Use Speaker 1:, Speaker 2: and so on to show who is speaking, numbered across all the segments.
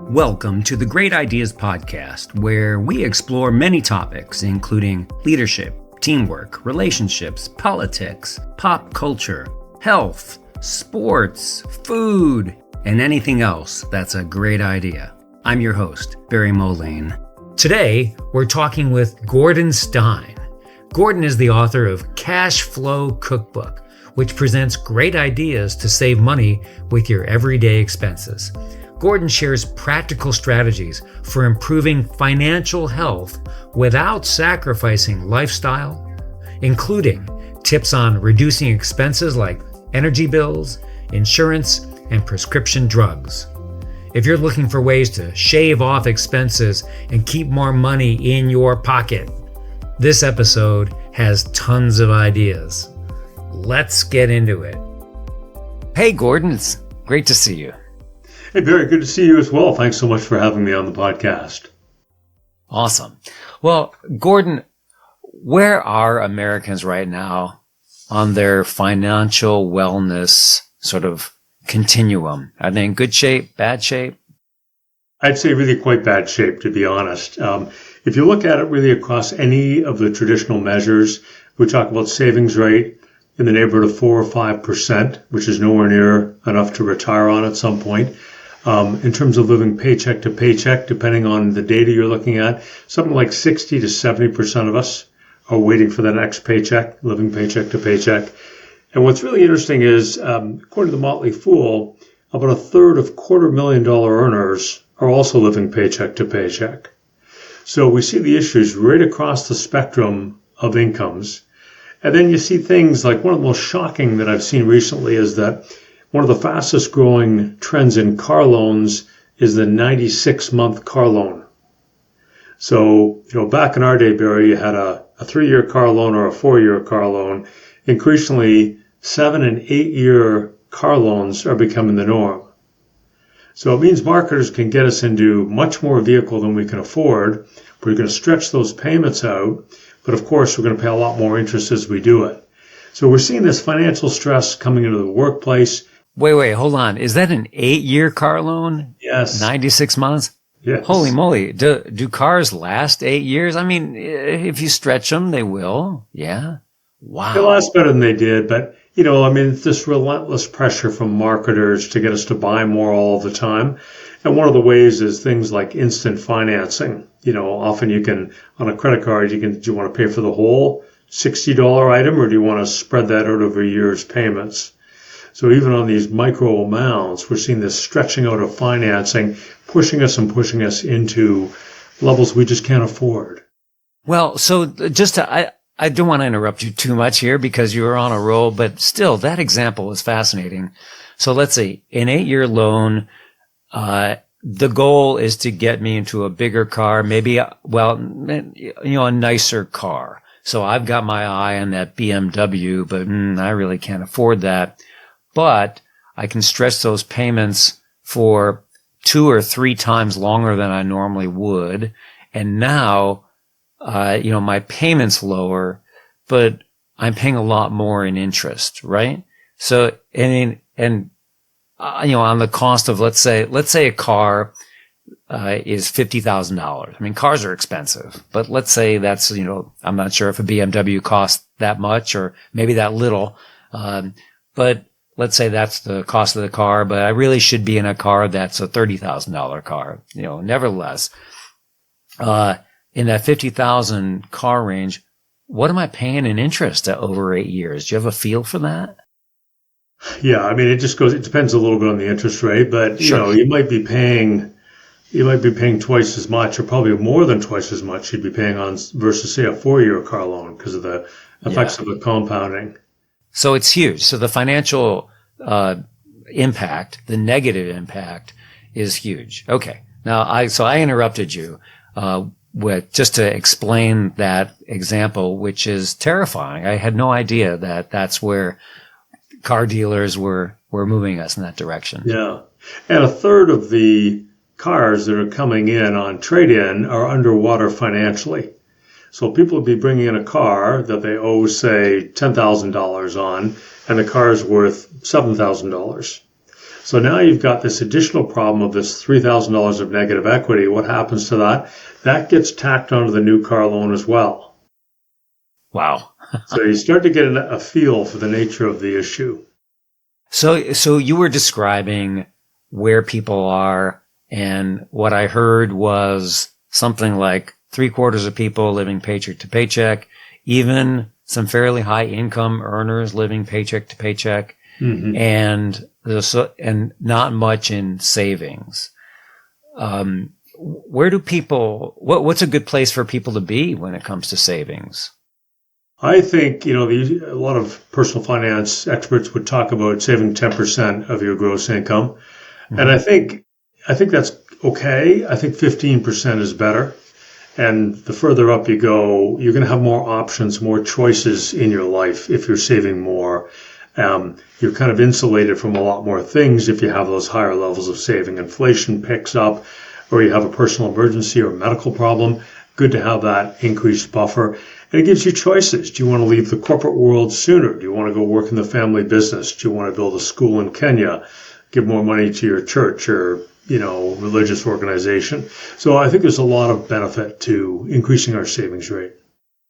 Speaker 1: Welcome to the Great Ideas Podcast, where we explore many topics, including leadership, teamwork, relationships, politics, pop culture, health, sports, food, and anything else that's a great idea. I'm your host, Barry Moline. Today, we're talking with Gordon Stein. Gordon is the author of Flow Cookbook, which presents great ideas to save money with your everyday expenses. Gordon shares practical strategies for improving financial health without sacrificing lifestyle, including tips on reducing expenses like energy bills, insurance, and prescription drugs. If you're looking for ways to shave off expenses and keep more money in your pocket, this episode has tons of ideas. Let's get into it. Hey, Gordon, it's great to see you.
Speaker 2: Hey, Barry, good to see you as well. Thanks so much for having me on the podcast.
Speaker 1: Awesome. Well, Gordon, where are Americans right now on their financial wellness sort of continuum? Are they in good shape, bad shape?
Speaker 2: I'd say really quite bad shape, to be honest. If you look at it really across any of the traditional measures, we talk about savings rate in the neighborhood of 4 or 5%, which is nowhere near enough to retire on at some point. In terms of living paycheck to paycheck, depending on the data you're looking at, something like 60 to 70% of us are waiting for the next paycheck, living paycheck to paycheck. And what's really interesting is, according to the Motley Fool, about a third of $250,000 earners are also living paycheck to paycheck. So we see the issues right across the spectrum of incomes. And then you see things like one of the most shocking that I've seen recently is that one of the fastest growing trends in car loans is the 96-month car loan. So, back in our day, Barry, you had a 3-year car loan or a 4-year car loan. Increasingly, 7 and 8-year car loans are becoming the norm. So it means marketers can get us into much more vehicle than we can afford. We're going to stretch those payments out, but of course, we're going to pay a lot more interest as we do it. So we're seeing this financial stress coming into the workplace.
Speaker 1: Wait, hold on. Is that an 8-year car loan?
Speaker 2: Yes.
Speaker 1: 96 months?
Speaker 2: Yes.
Speaker 1: Holy moly. Do cars last 8 years? I mean, if you stretch them, they will. Yeah. Wow.
Speaker 2: They last better than they did, but, it's this relentless pressure from marketers to get us to buy more all the time. And one of the ways is things like instant financing. Often you can, on a credit card, do you want to pay for the whole $60 item, or do you want to spread that out over year's payments? So even on these micro amounts, we're seeing this stretching out of financing, pushing us into levels we just can't afford.
Speaker 1: Well, so I don't want to interrupt you too much here because you're on a roll, but still, that example is fascinating. So let's say an 8-year loan, the goal is to get me into a bigger car, maybe, a nicer car. So I've got my eye on that BMW, but I really can't afford that. But I can stretch those payments for 2 or 3 times longer than I normally would. And now, my payment's lower, but I'm paying a lot more in interest, right? So, on the cost of, let's say a car, is $50,000. I mean, cars are expensive, but let's say that's, I'm not sure if a BMW costs that much or maybe that little. But let's say that's the cost of the car, but I really should be in a car that's a $30,000 car. Nevertheless, in that 50,000 car range, what am I paying in interest over 8 years? Do you have a feel for that?
Speaker 2: Yeah, it depends a little bit on the interest rate, but
Speaker 1: sure.
Speaker 2: You might be paying twice as much, or probably more than twice as much you'd be paying on versus, say, a 4-year car loan because of the effects of the compounding.
Speaker 1: So it's huge. So the financial impact, the negative impact, is huge. Okay. Now, I interrupted you with just to explain that example, which is terrifying. I had no idea that that's where car dealers were moving us in that direction.
Speaker 2: Yeah, and a third of the cars that are coming in on trade-in are underwater financially. So people would be bringing in a car that they owe, say, $10,000 on, and the car is worth $7,000. So now you've got this additional problem of this $3,000 of negative equity. What happens to that? That gets tacked onto the new car loan as well.
Speaker 1: Wow.
Speaker 2: So you start to get a feel for the nature of the issue.
Speaker 1: So you were describing where people are, and what I heard was something like 3/4 of people living paycheck to paycheck, even some fairly high income earners living paycheck to paycheck,
Speaker 2: Mm-hmm.
Speaker 1: and not much in savings. Where do people, what's a good place for people to be when it comes to savings?
Speaker 2: I think, a lot of personal finance experts would talk about saving 10% of your gross income. Mm-hmm. And I think that's okay. I think 15% is better. And the further up you go, you're going to have more options, more choices in your life if you're saving more. You're kind of insulated from a lot more things if you have those higher levels of saving. Inflation picks up, or you have a personal emergency or a medical problem. Good to have that increased buffer. And it gives you choices. Do you want to leave the corporate world sooner? Do you want to go work in the family business? Do you want to build a school in Kenya? Give more money to your church or, religious organization? So I think there's a lot of benefit to increasing our savings rate.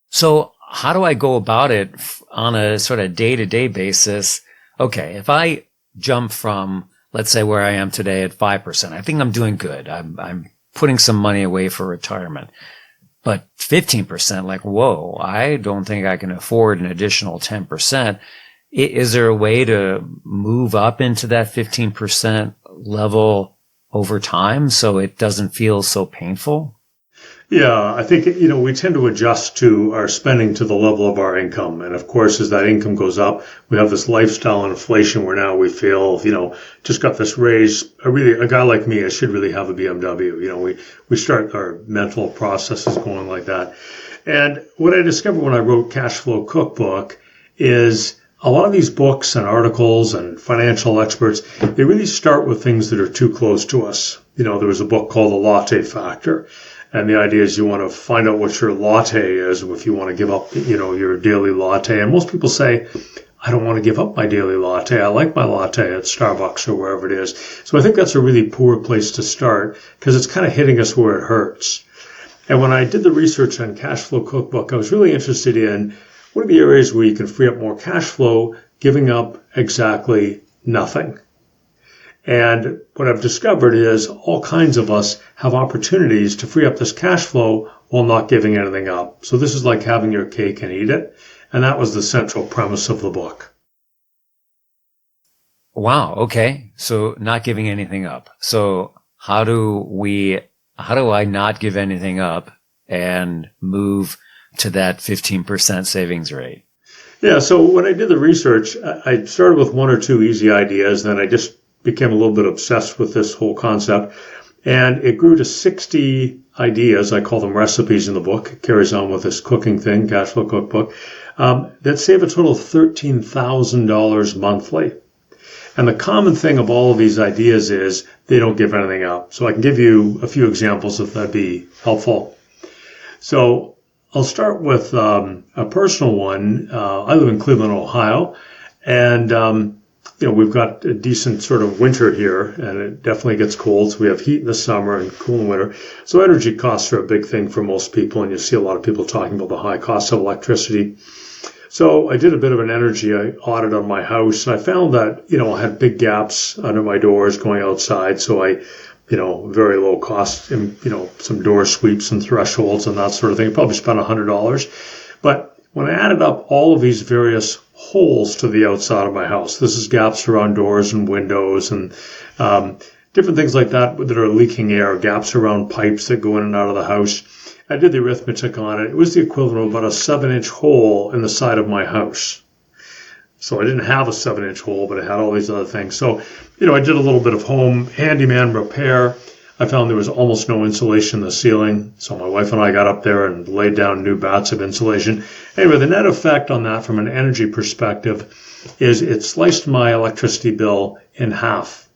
Speaker 1: So how do I go about it on a sort of day-to-day basis? Okay, if I jump from, let's say, where I am today at 5%, I think I'm doing good. I'm putting some money away for retirement. But 15%, like, whoa, I don't think I can afford an additional 10%. Is there a way to move up into that 15% level over time so it doesn't feel so painful?
Speaker 2: Yeah, I think, we tend to adjust to our spending to the level of our income. And of course, as that income goes up, we have this lifestyle inflation where now we feel, just got this raise. A guy like me, I should really have a BMW. We start our mental processes going like that. And what I discovered when I wrote Cash Flow Cookbook is a lot of these books and articles and financial experts, they really start with things that are too close to us. There was a book called The Latte Factor. And the idea is you want to find out what your latte is if you want to give up, your daily latte. And most people say, I don't want to give up my daily latte. I like my latte at Starbucks or wherever it is. So I think that's a really poor place to start because it's kind of hitting us where it hurts. And when I did the research on Cash Flow Cookbook, I was really interested in what are the areas where you can free up more cash flow, giving up exactly nothing. And what I've discovered is all kinds of us have opportunities to free up this cash flow while not giving anything up. So this is like having your cake and eat it. And that was the central premise of the book.
Speaker 1: Wow. Okay. So not giving anything up. So how do I not give anything up and move to that 15% savings rate?
Speaker 2: Yeah. So when I did the research, I started with one or two easy ideas. Then I just became a little bit obsessed with this whole concept. And it grew to 60 ideas. I call them recipes in the book. It carries on with this cooking thing, Cash Flow Cookbook, that save a total of $13,000 monthly. And the common thing of all of these ideas is they don't give anything up. So I can give you a few examples if that'd be helpful. So I'll start with a personal one. I live in Cleveland, Ohio, and we've got a decent sort of winter here, and it definitely gets cold. So we have heat in the summer and cool in winter. So energy costs are a big thing for most people, and you see a lot of people talking about the high cost of electricity. So I did a bit of an energy audit on my house, and I found that, I had big gaps under my doors going outside. So I, very low cost, some door sweeps and thresholds and that sort of thing. I probably spent $100. But when I added up all of these various holes to the outside of my house, this is gaps around doors and windows and different things like that are leaking air, gaps around pipes that go in and out of the house. I did the arithmetic on it. It was the equivalent of about a 7-inch hole in the side of my house. So I didn't have a 7-inch hole, but I had all these other things. So, I did a little bit of home handyman repair. I found there was almost no insulation in the ceiling. So my wife and I got up there and laid down new bats of insulation. Anyway, the net effect on that from an energy perspective is it sliced my electricity bill in half.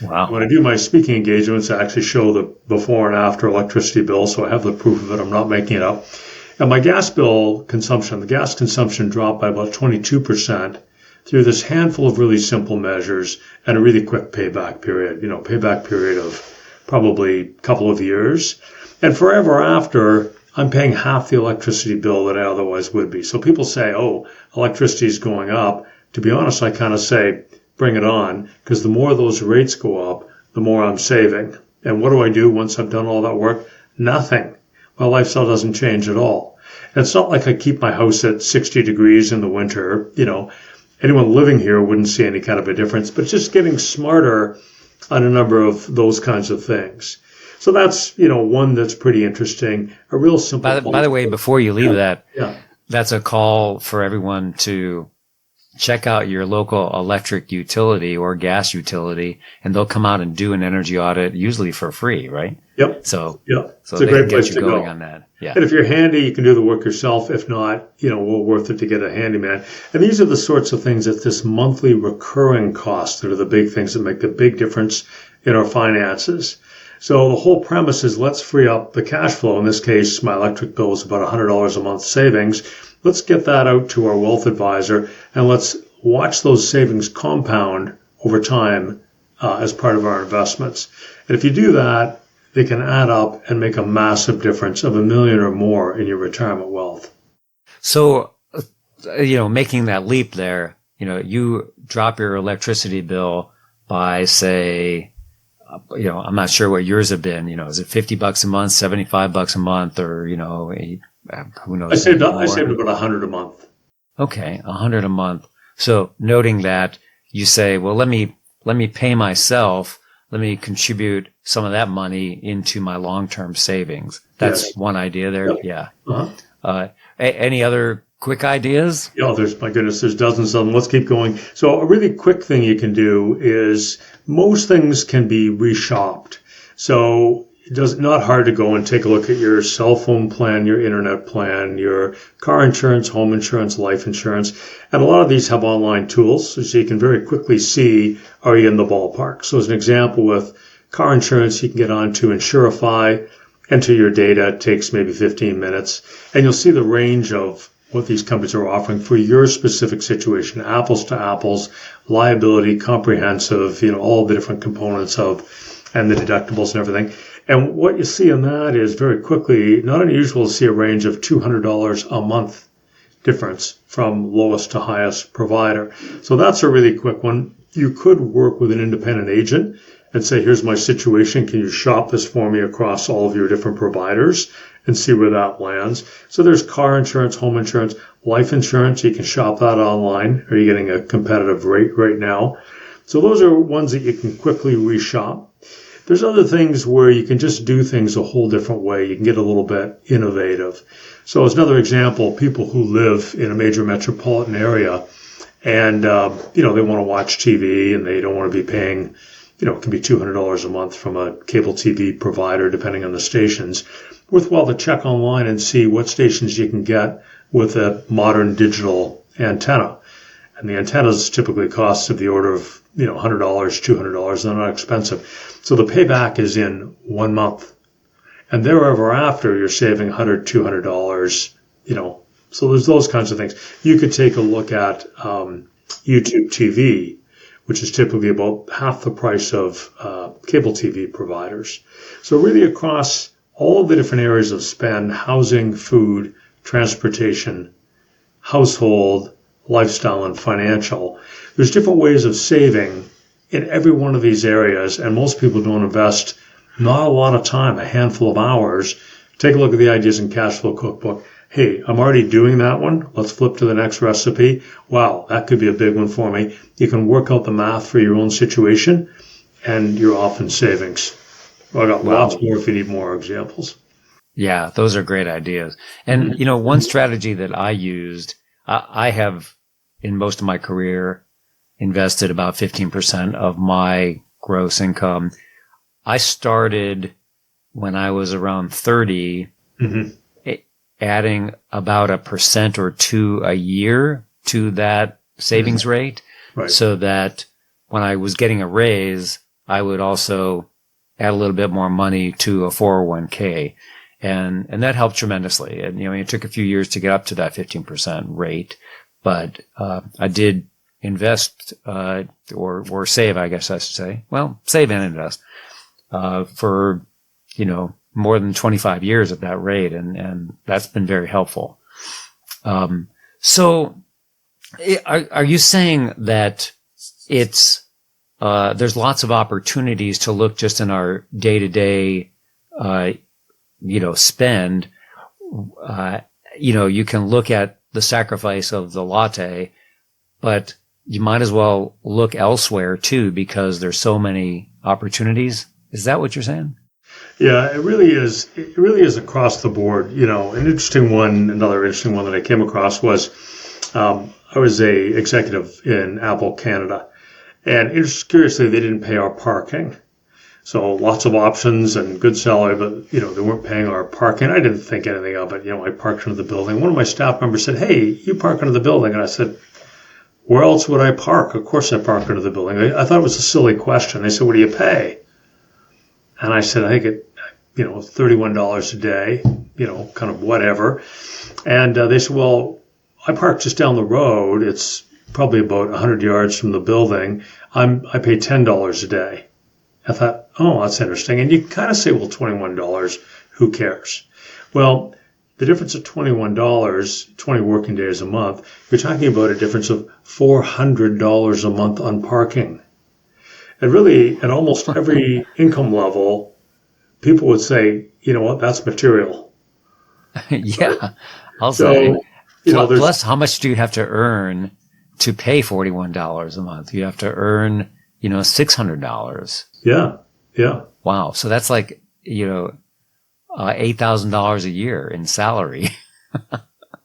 Speaker 1: Wow.
Speaker 2: When I do my speaking engagements, I actually show the before and after electricity bill, so I have the proof of it. I'm not making it up. And my gas consumption dropped by about 22%. through this handful of really simple measures and a really quick payback period, payback period of probably a couple of years. And forever after, I'm paying half the electricity bill that I otherwise would be. So people say, oh, electricity is going up. To be honest, I kind of say, bring it on, because the more those rates go up, the more I'm saving. And what do I do once I've done all that work? Nothing. My lifestyle doesn't change at all. And it's not like I keep my house at 60 degrees in the winter. Anyone living here wouldn't see any kind of a difference, but just getting smarter on a number of those kinds of things. So that's, one that's pretty interesting. A real simple.
Speaker 1: By the way, before you leave
Speaker 2: yeah.
Speaker 1: That's a call for everyone to check out your local electric utility or gas utility, and they'll come out and do an energy audit, usually for free, right?
Speaker 2: Yep.
Speaker 1: So
Speaker 2: it's
Speaker 1: a
Speaker 2: great
Speaker 1: can
Speaker 2: place
Speaker 1: get you
Speaker 2: to
Speaker 1: going
Speaker 2: go
Speaker 1: on that. Yeah.
Speaker 2: And if you're handy, you can do the work yourself. If not, well worth it to get a handyman. And these are the sorts of things that this monthly recurring costs that are the big things that make the big difference in our finances. So the whole premise is let's free up the cash flow. In this case, my electric bill is about $100 a month savings. Let's get that out to our wealth advisor and let's watch those savings compound over time as part of our investments. And if you do that, they can add up and make a massive difference of $1 million or more in your retirement wealth.
Speaker 1: So, making that leap there, you drop your electricity bill by, say, I'm not sure what yours have been. Is it $50 a month, $75 a month, or who knows?
Speaker 2: I saved about $100 a month.
Speaker 1: Okay, $100 a month. So, noting that, you say, well, let me pay myself. Let me contribute some of that money into my long-term savings. That's one idea there. Yep. Yeah. Uh-huh. Any other quick ideas?
Speaker 2: Yeah, there's dozens of them. Let's keep going. So a really quick thing you can do is most things can be reshopped. So it's not hard to go and take a look at your cell phone plan, your internet plan, your car insurance, home insurance, life insurance. And a lot of these have online tools, so you can very quickly see, are you in the ballpark? So as an example, with car insurance, you can get on to Insurify, enter your data. It takes maybe 15 minutes, and you'll see the range of what these companies are offering for your specific situation, apples to apples, liability, comprehensive, all the different components and the deductibles and everything. And what you see in that is very quickly, not unusual to see a range of $200 a month difference from lowest to highest provider. So that's a really quick one. You could work with an independent agent and say, here's my situation. Can you shop this for me across all of your different providers and see where that lands? So there's car insurance, home insurance, life insurance. You can shop that online. Are you getting a competitive rate right now? So those are ones that you can quickly reshop. There's other things where you can just do things a whole different way. You can get a little bit innovative. So as another example, people who live in a major metropolitan area and, they want to watch TV and they don't want to be paying, it can be $200 a month from a cable TV provider, depending on the stations. Worthwhile to check online and see what stations you can get with a modern digital antenna. And the antennas typically cost of the order of, $100, $200. They're not expensive. So the payback is in 1 month. And therever after, you're saving $100, $200, So there's those kinds of things. You could take a look at YouTube TV, which is typically about half the price of cable TV providers. So really across all of the different areas of spend, housing, food, transportation, household, lifestyle, and financial, there's different ways of saving in every one of these areas, and most people don't invest not a lot of time, a handful of hours. Take a look at the Ideas in Cash Flow Cookbook. Hey, I'm already doing that one. Let's flip to the next recipe. Wow, that could be a big one for me. You can work out the math for your own situation, and you're off in savings. I got lots more if you need more examples.
Speaker 1: Yeah, those are great ideas. And, one strategy that I used, I have in most of my career invested about 15% of my gross income. I started when I was around 30, adding about 1% or 2% a year to that savings rate, right, so that when I was getting a raise, I would also add a little bit more money to a 401k. And that helped tremendously. And, it took a few years to get up to that 15% rate, but, I did, invest, or save, I guess I should say. Well, save and invest, for, more than 25 years at that rate. And that's been very helpful. So are you saying that there's lots of opportunities to look just in our day-to-day, spend? You can look at the sacrifice of the latte, but you might as well look elsewhere too, because there's so many opportunities. Is that what you're saying?
Speaker 2: Yeah, it really is. It really is across the board. Another interesting one that I came across was, I was a executive in Apple Canada, and curiously, they didn't pay our parking. So lots of options and good salary, but they weren't paying our parking. I didn't think anything of it. I parked under the building. One of my staff members said, "Hey, you park under the building," and I said, "Where else would I park? Of course I park under the building." I thought it was a silly question. They said, "What do you pay?" And I said, "I think $31 a day, kind of whatever." And they said, "Well, I park just down the road. It's probably about 100 yards from the building. I pay $10 a day." I thought, oh, that's interesting. And you kind of say, well, $21, who cares? Well, the difference of $21, 20 working days a month, you're talking about a difference of $400 a month on parking. And really, at almost every income level, people would say, you know what, that's material.
Speaker 1: Yeah, I'll say. Plus, how much do you have to earn to pay $41 a month? You have to earn, $600.
Speaker 2: Yeah.
Speaker 1: Wow. So that's like, $8,000 a year in salary.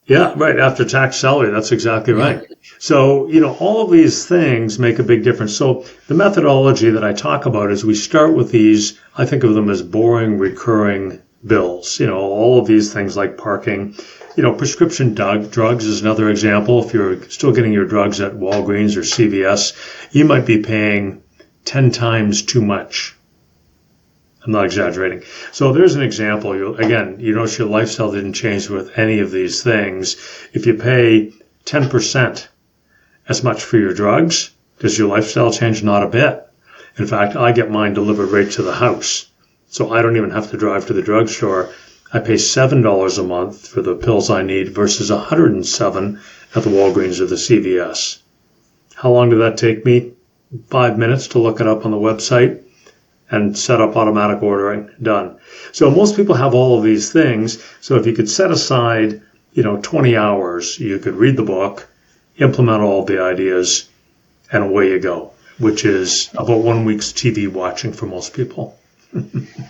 Speaker 2: Yeah, right. After tax salary. That's exactly right. Yeah. So, all of these things make a big difference. So the methodology that I talk about is we start with these, I think of them as boring, recurring bills. All of these things like parking. Prescription drugs is another example. If you're still getting your drugs at Walgreens or CVS, you might be paying 10 times too much. I'm not exaggerating. So there's an example. You notice your lifestyle didn't change with any of these things. If you pay 10% as much for your drugs, does your lifestyle change? Not a bit. In fact, I get mine delivered right to the house. So I don't even have to drive to the drugstore. I pay $7 a month for the pills I need versus $107 at the Walgreens or the CVS. How long did that take me? 5 minutes to look it up on the website and set up automatic ordering. Done. So most people have all of these things. So if you could set aside, 20 hours, you could read the book, implement all the ideas, and away you go, which is about 1 week's TV watching for most people.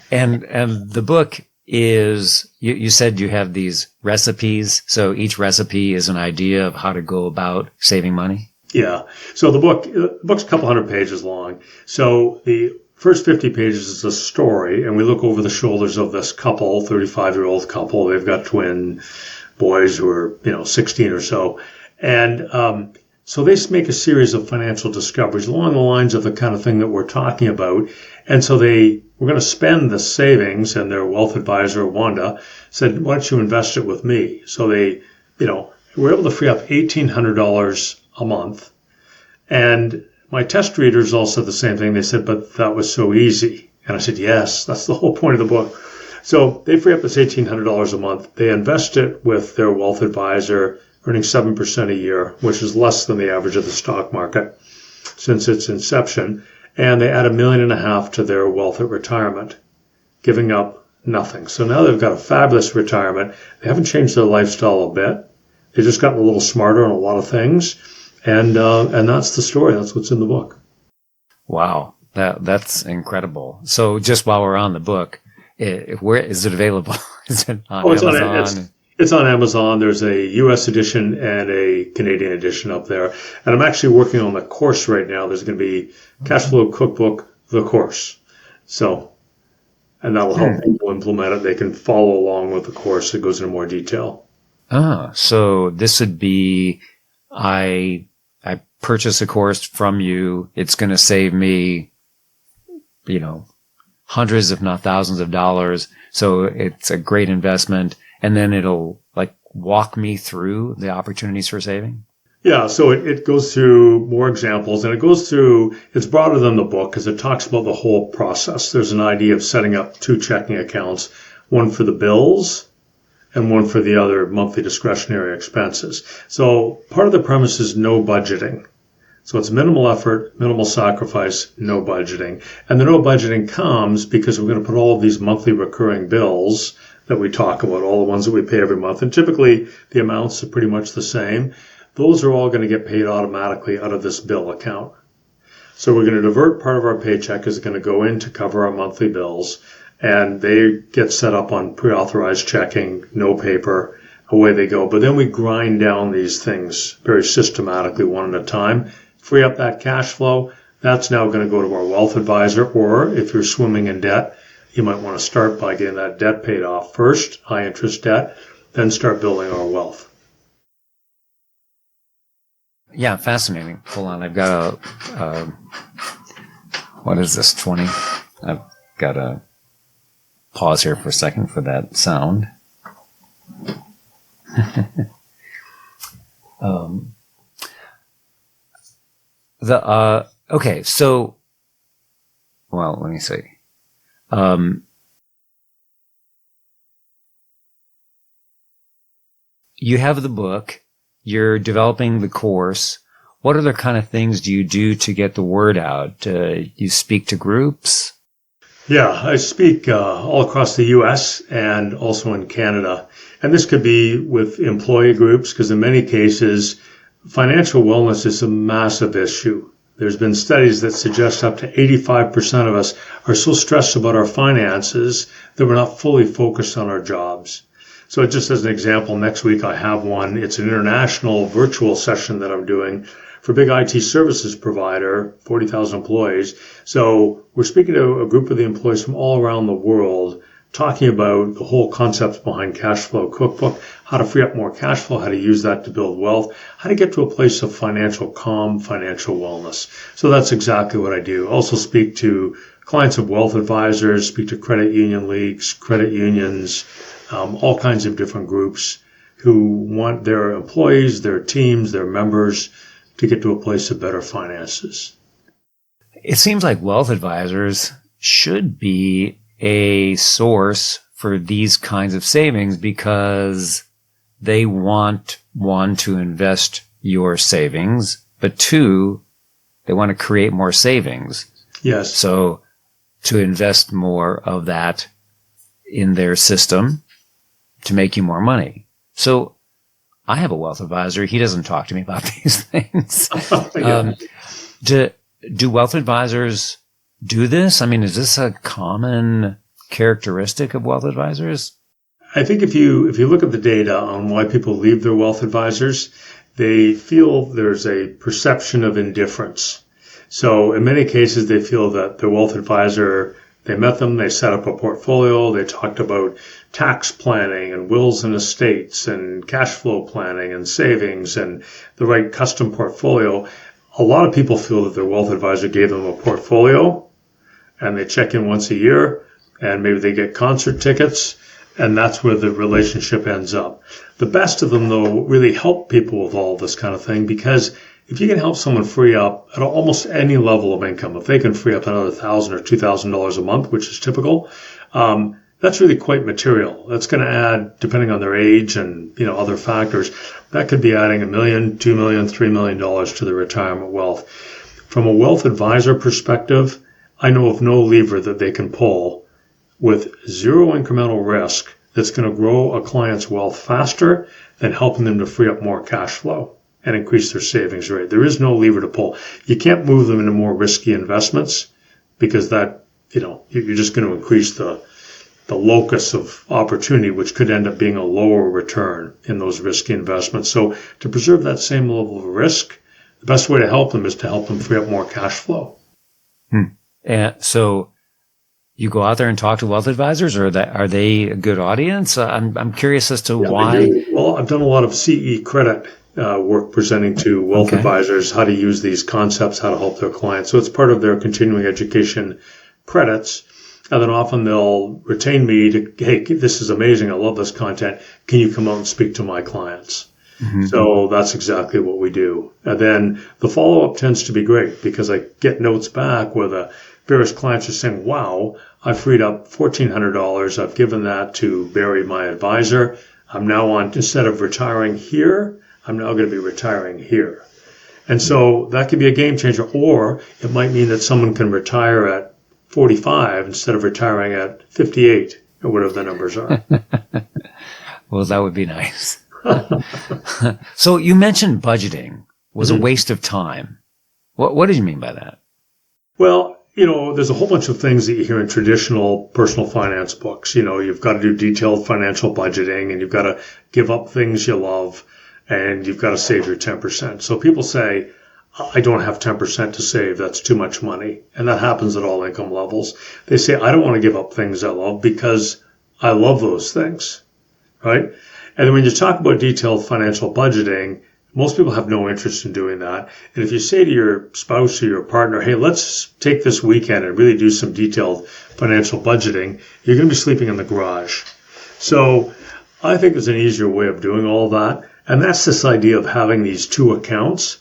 Speaker 1: And the book is, you said you have these recipes. So each recipe is an idea of how to go about saving money?
Speaker 2: Yeah. So the book's a couple hundred pages long. So the first 50 pages is a story, and we look over the shoulders of this couple, 35-year-old couple. They've got twin boys who are, 16 or so. And so they make a series of financial discoveries along the lines of the kind of thing that we're talking about. And so we're going to spend the savings, and their wealth advisor, Wanda, said, "Why don't you invest it with me?" So they, were able to free up $1,800 a month. And my test readers all said the same thing. They said, "But that was so easy." And I said, "Yes, that's the whole point of the book." So they free up this $1,800 a month. They invest it with their wealth advisor, earning 7% a year, which is less than the average of the stock market since its inception. And they add $1.5 million to their wealth at retirement, giving up nothing. So now they've got a fabulous retirement. They haven't changed their lifestyle a bit. They've just gotten a little smarter on a lot of things. And that's the story. That's what's in the book. Wow.
Speaker 1: That's incredible. So just while we're on the book, where is it available? Is it on Amazon?
Speaker 2: It's on Amazon. There's a U.S. edition and a Canadian edition up there. And I'm actually working on the course right now. There's going to be Cash Flow Cookbook, the course. So, and that'll help people implement it. They can follow along with the course. It goes into more detail.
Speaker 1: So this would be, I purchase a course from you. It's going to save me, hundreds, if not thousands of dollars. So it's a great investment. And then it'll walk me through the opportunities for saving.
Speaker 2: Yeah, so it goes through more examples and it's broader than the book because it talks about the whole process. There's an idea of setting up two checking accounts, one for the bills and one for the other monthly discretionary expenses. So part of the premise is no budgeting. So it's minimal effort, minimal sacrifice, no budgeting. And the no budgeting comes because we're going to put all of these monthly recurring bills that we talk about, all the ones that we pay every month. And typically the amounts are pretty much the same. Those are all going to get paid automatically out of this bill account. So we're going to divert part of our paycheck is going to go in to cover our monthly bills, and they get set up on pre-authorized checking, no paper, away they go. But then we grind down these things very systematically one at a time, free up that cash flow. That's now going to go to our wealth advisor, or if you're swimming in debt, you might want to start by getting that debt paid off first, high interest debt, then start building our wealth.
Speaker 1: Yeah, fascinating. Hold on, I've got what is this, 20? I've got to pause here for a second for that sound. Okay, so, well, let me see. You have the book. You're developing the course. What other kind of things do you do to get the word out? You speak to groups?
Speaker 2: Yeah, I speak all across the U.S. and also in Canada. And this could be with employee groups because in many cases, financial wellness is a massive issue. There's been studies that suggest up to 85% of us are so stressed about our finances that we're not fully focused on our jobs. So just as an example, next week I have one. It's an international virtual session that I'm doing for a big IT services provider, 40,000 employees. So we're speaking to a group of the employees from all around the world, talking about the whole concepts behind Cash Flow Cookbook, how to free up more cash flow, how to use that to build wealth, how to get to a place of financial calm, financial wellness. So that's exactly what I do. Also speak to clients of wealth advisors, speak to credit union leagues, credit unions, all kinds of different groups who want their employees, their teams, their members to get to a place of better finances.
Speaker 1: It seems like wealth advisors should be a source for these kinds of savings because they want, one, to invest your savings, but two, they want to create more savings.
Speaker 2: Yes.
Speaker 1: So to invest more of that in their system to make you more money. So I have a wealth advisor. He doesn't talk to me about these things. Do wealth advisors do this? I mean, is this a common characteristic of wealth advisors?
Speaker 2: I think if you look at the data on why people leave their wealth advisors, they feel there's a perception of indifference. So in many cases, they feel that their wealth advisor, they met them, they set up a portfolio, they talked about tax planning and wills and estates and cash flow planning and savings and the right custom portfolio. A lot of people feel that their wealth advisor gave them a portfolio and they check in once a year and maybe they get concert tickets and that's where the relationship ends up. The best of them, though, really help people with all this kind of thing because if you can help someone free up at almost any level of income, if they can free up another $1,000 or $2,000 a month, which is typical, that's really quite material. That's going to add, depending on their age and other factors, that could be adding $1 million, $2 million, $3 million to their retirement wealth. From a wealth advisor perspective, I know of no lever that they can pull with zero incremental risk that's going to grow a client's wealth faster than helping them to free up more cash flow and increase their savings rate. There is no lever to pull. You can't move them into more risky investments because that, you're just going to increase the locus of opportunity, which could end up being a lower return in those risky investments. So to preserve that same level of risk, the best way to help them is to help them free up more cash flow.
Speaker 1: And so you go out there and talk to wealth advisors, or are they a good audience? I'm curious as to why.
Speaker 2: Well, I've done a lot of CE credit work presenting to wealth advisors how to use these concepts, how to help their clients. So it's part of their continuing education credits. And then often they'll retain me to, hey, this is amazing. I love this content. Can you come out and speak to my clients? Mm-hmm. So that's exactly what we do. And then the follow-up tends to be great because I get notes back where the various clients are saying, wow, I freed up $1,400. I've given that to Barry, my advisor. I'm now on, instead of retiring here, I'm now going to be retiring here. And so that could be a game changer, or it might mean that someone can retire at 45 instead of retiring at 58 or whatever the numbers are.
Speaker 1: Well, that would be nice. So you mentioned budgeting was a waste of time. What did you mean by that?
Speaker 2: Well, there's a whole bunch of things that you hear in traditional personal finance books. You've got to do detailed financial budgeting, and you've got to give up things you love, and you've got to save your 10%. So people say, I don't have 10% to save. That's too much money. And that happens at all income levels. They say, I don't want to give up things I love because I love those things, right? And then when you talk about detailed financial budgeting, most people have no interest in doing that. And if you say to your spouse or your partner, hey, let's take this weekend and really do some detailed financial budgeting, you're going to be sleeping in the garage. So I think there's an easier way of doing all that. And that's this idea of having these two accounts.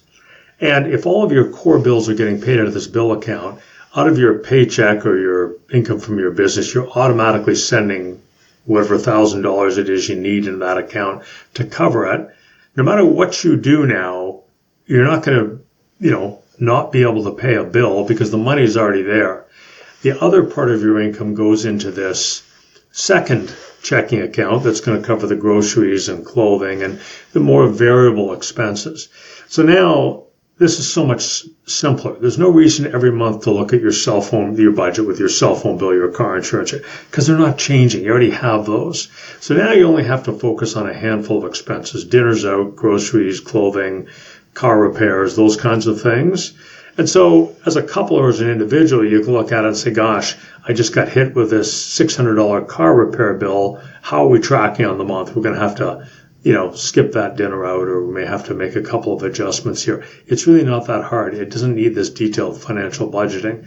Speaker 2: And if all of your core bills are getting paid out of this bill account, out of your paycheck or your income from your business, you're automatically sending whatever $1,000 it is you need in that account to cover it. No matter what you do now, you're not going to, not be able to pay a bill because the money is already there. The other part of your income goes into this second checking account that's going to cover the groceries and clothing and the more variable expenses. So now this is so much simpler. There's no reason every month to look at your cell phone, your budget with your cell phone bill, your car insurance, because they're not changing. You already have those. So now you only have to focus on a handful of expenses: dinners out, groceries, clothing, car repairs, those kinds of things. And so as a couple or as an individual, you can look at it and say, gosh, I just got hit with this $600 car repair bill. How are we tracking on the month? We're going to have to skip that dinner out, or we may have to make a couple of adjustments here. It's really not that hard. It doesn't need this detailed financial budgeting.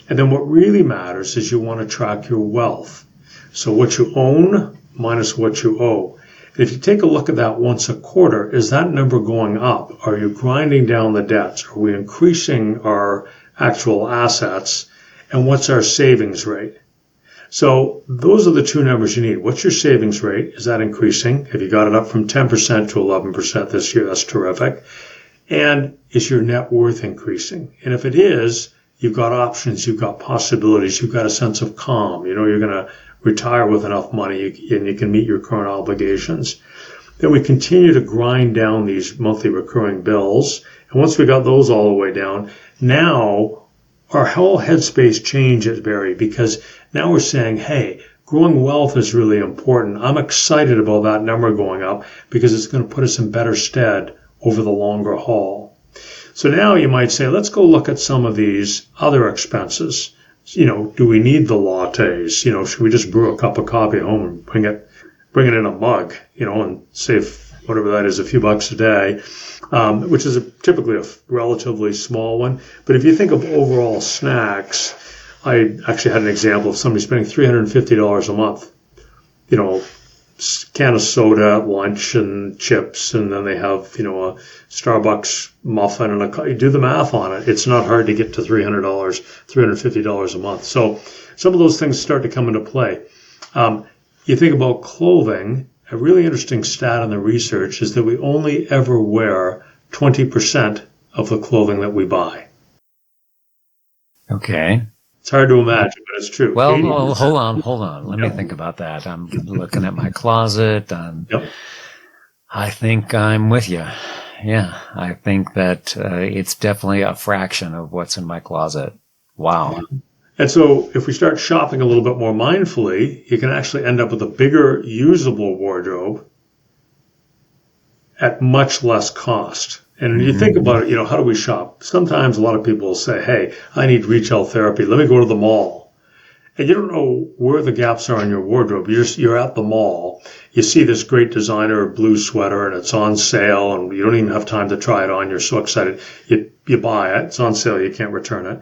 Speaker 2: And then what really matters is you want to track your wealth. So what you own minus what you owe. And if you take a look at that once a quarter, is that number going up? Are you grinding down the debts? Are we increasing our actual assets? And what's our savings rate? So those are the two numbers you need. What's your savings rate? Is that increasing? Have you got it up from 10% to 11% this year? That's terrific. And is your net worth increasing? And if it is, you've got options, you've got possibilities, you've got a sense of calm. You're going to retire with enough money and you can meet your current obligations. Then we continue to grind down these monthly recurring bills. And once we got those all the way down, now our whole headspace changes, Barry, because now we're saying, hey, growing wealth is really important. I'm excited about that number going up because it's going to put us in better stead over the longer haul. So now you might say, let's go look at some of these other expenses. Do we need the lattes? Should we just brew a cup of coffee at home and bring it in a mug, and save whatever that is, a few bucks a day, which is typically a relatively small one. But if you think of overall snacks, I actually had an example of somebody spending $350 a month, can of soda at lunch and chips, and then they have, a Starbucks muffin and you do the math on it. It's not hard to get to $300, $350 a month. So some of those things start to come into play. You think about clothing. A really interesting stat in the research is that we only ever wear 20% of the clothing that we buy.
Speaker 1: Okay.
Speaker 2: It's hard to imagine, but it's true.
Speaker 1: Well, hold on. Let me think about that. I'm looking at my closet. I think I'm with you. Yeah, I think that it's definitely a fraction of what's in my closet. Wow.
Speaker 2: And so if we start shopping a little bit more mindfully, you can actually end up with a bigger usable wardrobe at much less cost. And you think about it, how do we shop? Sometimes a lot of people will say, hey, I need retail therapy. Let me go to the mall. And you don't know where the gaps are in your wardrobe. You're at the mall. You see this great designer blue sweater and it's on sale and you don't even have time to try it on. You're so excited. You buy it. It's on sale. You can't return it.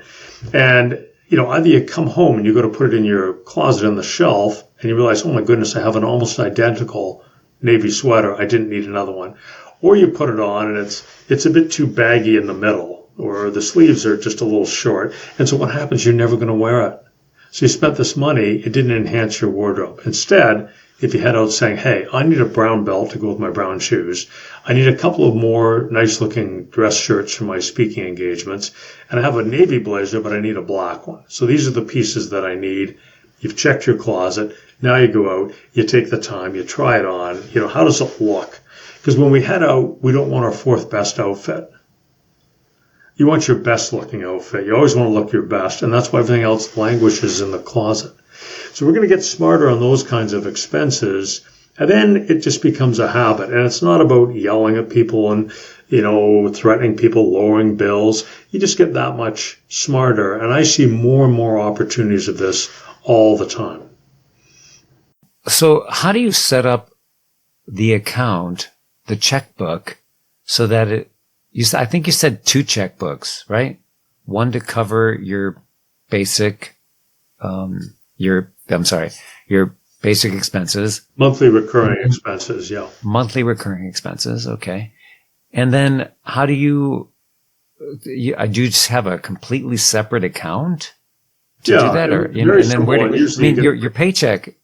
Speaker 2: And either you come home and you go to put it in your closet on the shelf and you realize, oh my goodness, I have an almost identical navy sweater. I didn't need another one. Or you put it on and it's a bit too baggy in the middle, or the sleeves are just a little short. And so what happens? You're never going to wear it. So you spent this money, it didn't enhance your wardrobe. Instead, if you head out saying, hey, I need a brown belt to go with my brown shoes, I need a couple of more nice looking dress shirts for my speaking engagements, and I have a navy blazer, but I need a black one. So these are the pieces that I need. You've checked your closet. Now you go out, you take the time, you try it on. How does it look? Because when we head out, we don't want our fourth best outfit. You want your best looking outfit. You always want to look your best, and that's why everything else languishes in the closet. So we're going to get smarter on those kinds of expenses, and then it just becomes a habit. And it's not about yelling at people and, threatening people, lowering bills. You just get that much smarter, and I see more and more opportunities of this all the time.
Speaker 1: So how do you set up the account, the checkbook, so that I think you said 2 checkbooks, right? One to cover your basic, your basic expenses.
Speaker 2: Monthly recurring expenses, yeah.
Speaker 1: Monthly recurring expenses, okay. And then how do you just have a completely separate account to do that? Or, and then where your paycheck,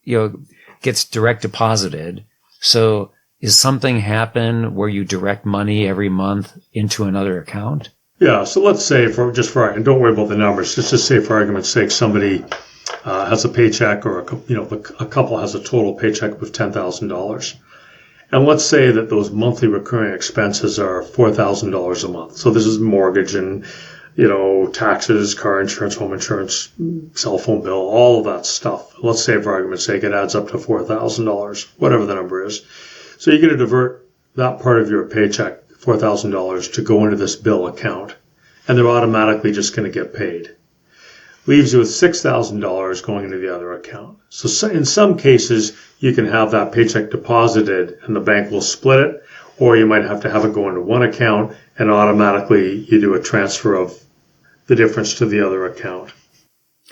Speaker 1: gets direct deposited. So is something happen where you direct money every month into another account?
Speaker 2: Yeah. So let's say and don't worry about the numbers. Just to say for argument's sake, somebody has a paycheck, or a couple has a total paycheck of $10,000. And let's say that those monthly recurring expenses are $4,000 a month. So this is mortgage and, taxes, car insurance, home insurance, cell phone bill, all of that stuff. Let's say for argument's sake, it adds up to $4,000, whatever the number is. So you're going to divert that part of your paycheck, $4,000, to go into this bill account, and they're automatically just going to get paid. Leaves you with $6,000 going into the other account. So in some cases, you can have that paycheck deposited and the bank will split it, or you might have to have it go into one account and automatically you do a transfer of the difference to the other account.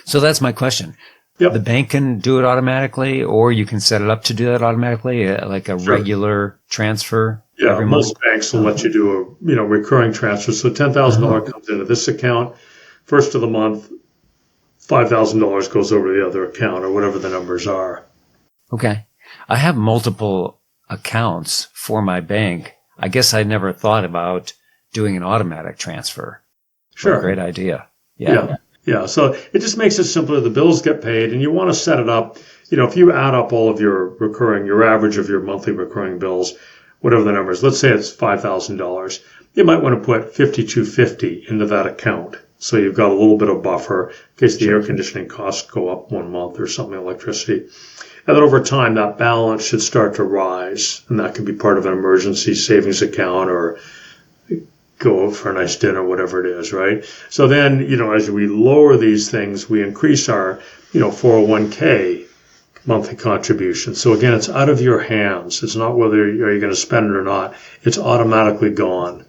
Speaker 1: So that's my question.
Speaker 2: Yep.
Speaker 1: The bank can do it automatically, or you can set it up to do that automatically, like a regular transfer.
Speaker 2: Yeah,
Speaker 1: every
Speaker 2: most
Speaker 1: month?
Speaker 2: banks will let you do a recurring transfer. So $10,000 comes into this account. First of the month, $5,000 goes over to the other account, or whatever the numbers are.
Speaker 1: Okay. I have multiple accounts for my bank. I guess I never thought about doing an automatic transfer.
Speaker 2: Sure.
Speaker 1: What a great idea.
Speaker 2: Yeah. So it just makes it simpler. The bills get paid, and you want to set it up. If you add up all of your average of your monthly recurring bills, whatever the number is, let's say it's $5,000, you might want to put $5,250 into that account. So you've got a little bit of buffer in case the air conditioning costs go up 1 month or something, electricity. And then over time, that balance should start to rise, and that can be part of an emergency savings account, or go out for a nice dinner, whatever it is, right? So then, as we lower these things, we increase our, 401k monthly contribution. So again, it's out of your hands. It's not whether you're going to spend it or not. It's automatically gone.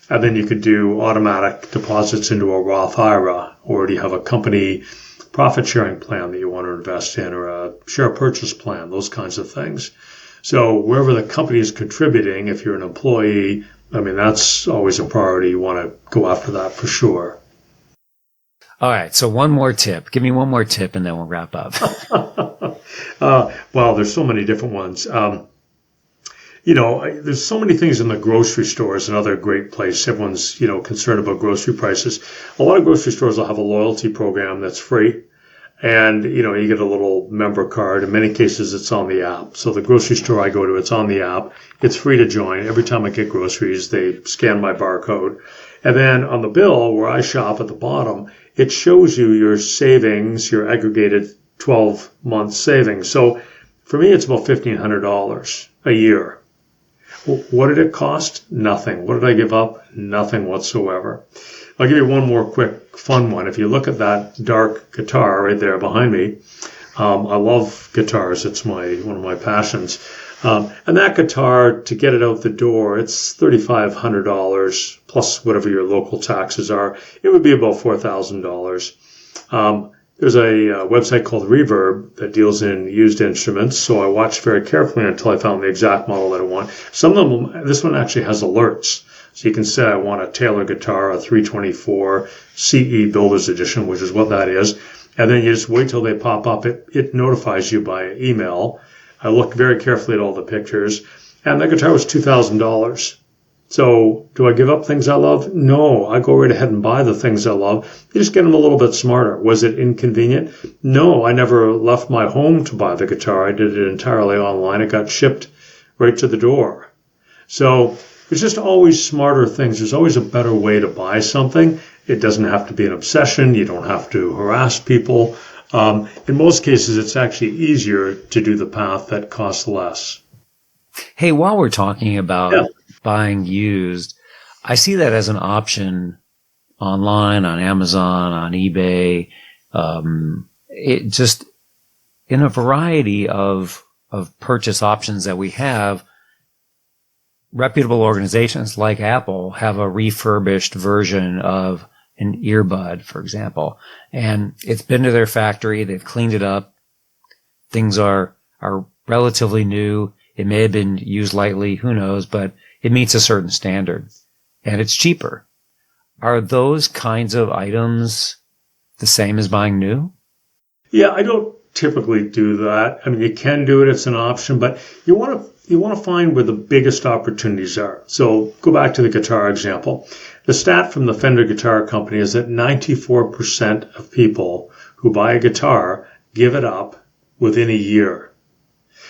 Speaker 2: And then you could do automatic deposits into a Roth IRA, or do you have a company profit sharing plan that you want to invest in, or a share purchase plan, those kinds of things. So wherever the company is contributing, if you're an employee, that's always a priority. You want to go after that for sure.
Speaker 1: All right. So one more tip. Give me one more tip and then we'll wrap up.
Speaker 2: Well, there's so many different ones. There's so many things in the grocery stores, another great place. Everyone's, concerned about grocery prices. A lot of grocery stores will have a loyalty program that's free. And, you get a little member card. In many cases, it's on the app. So the grocery store I go to, it's on the app. It's free to join. Every time I get groceries, they scan my barcode. And then on the bill where I shop at the bottom, it shows you your savings, your aggregated 12-month savings. So for me, it's about $1,500 a year. What did it cost? Nothing. What did I give up? Nothing whatsoever. I'll give you one more quick fun one. If you look at that dark guitar right there behind me, I love guitars. It's one of my passions. And that guitar, to get it out the door, it's $3,500 plus whatever your local taxes are. It would be about $4,000. There's a website called Reverb that deals in used instruments, so I watched very carefully until I found the exact model that I want. Some of them, this one actually has alerts. So you can say, I want a Taylor guitar, a 324 CE Builder's Edition, which is what that is. And then you just wait till they pop up. It notifies you by email. I looked very carefully at all the pictures, and that guitar was $2,000. So do I give up things I love? No, I go right ahead and buy the things I love. You just get them a little bit smarter. Was it inconvenient? No, I never left my home to buy the guitar. I did it entirely online. It got shipped right to the door. So there's just always smarter things. There's always a better way to buy something. It doesn't have to be an obsession. You don't have to harass people. In most cases, it's actually easier to do the path that costs less.
Speaker 1: Hey, while we're talking about buying used, I see that as an option online, on Amazon, on eBay. It just, in a variety of purchase options that we have, reputable organizations like Apple have a refurbished version of an earbud, for example. And it's been to their factory. They've cleaned it up. Things are relatively new. It may have been used lightly. Who knows? But it meets a certain standard and it's cheaper. Are those kinds of items the same as buying new?
Speaker 2: Yeah, I don't typically do that. I mean, you can do it. It's an option, but you want to find where the biggest opportunities are. So go back to the guitar example. The stat from the Fender Guitar Company is that 94% of people who buy a guitar give it up within a year.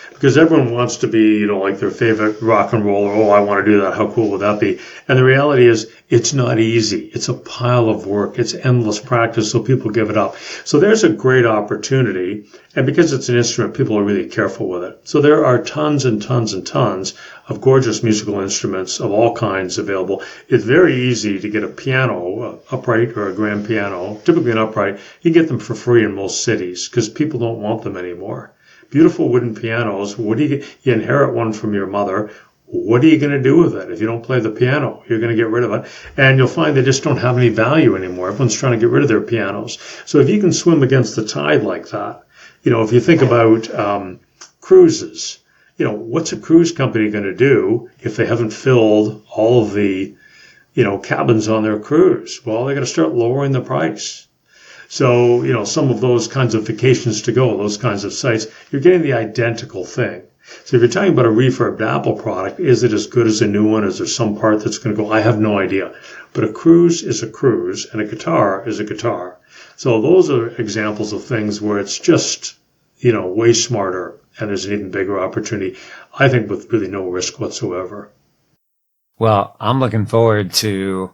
Speaker 2: Because everyone wants to be, like their favorite rock and roller. Oh, I want to do that. How cool would that be? And the reality is it's not easy. It's a pile of work. It's endless practice, so people give it up. So there's a great opportunity. And because it's an instrument, people are really careful with it. So there are tons and tons and tons of gorgeous musical instruments of all kinds available. It's very easy to get a piano, upright or a grand piano, typically an upright. You can get them for free in most cities because people don't want them anymore. Beautiful wooden pianos. You inherit one from your mother. What are you going to do with it? If you don't play the piano, you're going to get rid of it. And you'll find they just don't have any value anymore. Everyone's trying to get rid of their pianos. So if you can swim against the tide like that, if you think about cruises, what's a cruise company going to do if they haven't filled all of the, cabins on their cruise? Well, they're going to start lowering the price. So, some of those kinds of vacations to go, those kinds of sites, you're getting the identical thing. So if you're talking about a refurbed Apple product, is it as good as a new one? Is there some part that's going to go? I have no idea. But a cruise is a cruise and a guitar is a guitar. So those are examples of things where it's just, way smarter and there's an even bigger opportunity, I think, with really no risk whatsoever.
Speaker 1: Well, I'm looking forward to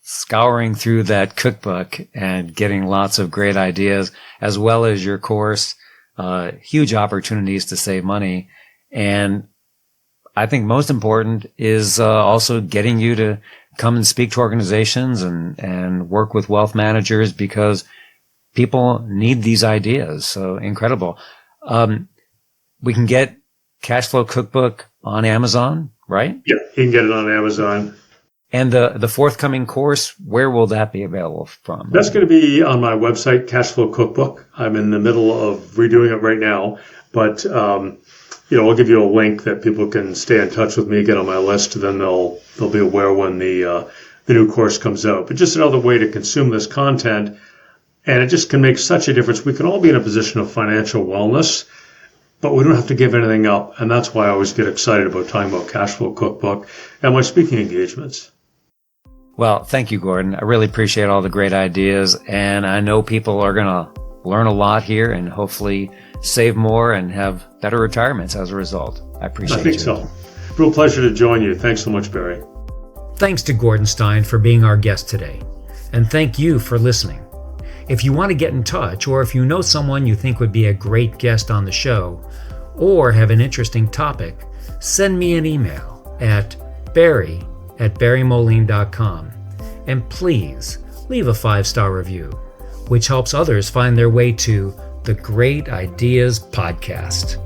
Speaker 1: scouring through that cookbook and getting lots of great ideas, as well as your course, huge opportunities to save money. And I think most important is also getting you to come and speak to organizations and work with wealth managers because people need these ideas. So incredible. We can get Cashflow Cookbook on Amazon, right?
Speaker 2: Yeah, you can get it on Amazon.
Speaker 1: And the forthcoming course, where will that be available from?
Speaker 2: That's going to be on my website, Cashflow Cookbook. I'm in the middle of redoing it right now, but I'll give you a link that people can stay in touch with me, get on my list, and then they'll be aware when the new course comes out. But just another way to consume this content, and it just can make such a difference. We can all be in a position of financial wellness, but we don't have to give anything up, and that's why I always get excited about talking about Cashflow Cookbook and my speaking engagements.
Speaker 1: Well, thank you, Gordon. I really appreciate all the great ideas, and I know people are going to learn a lot here and hopefully save more and have better retirements as a result. I appreciate it.
Speaker 2: I think so. Real pleasure to join you. Thanks so much, Barry.
Speaker 1: Thanks to Gordon Stein for being our guest today, and thank you for listening. If you want to get in touch, or if you know someone you think would be a great guest on the show, or have an interesting topic, send me an email at barry@barrymoline.com. And please leave a 5-star review, which helps others find their way to the Great Ideas Podcast.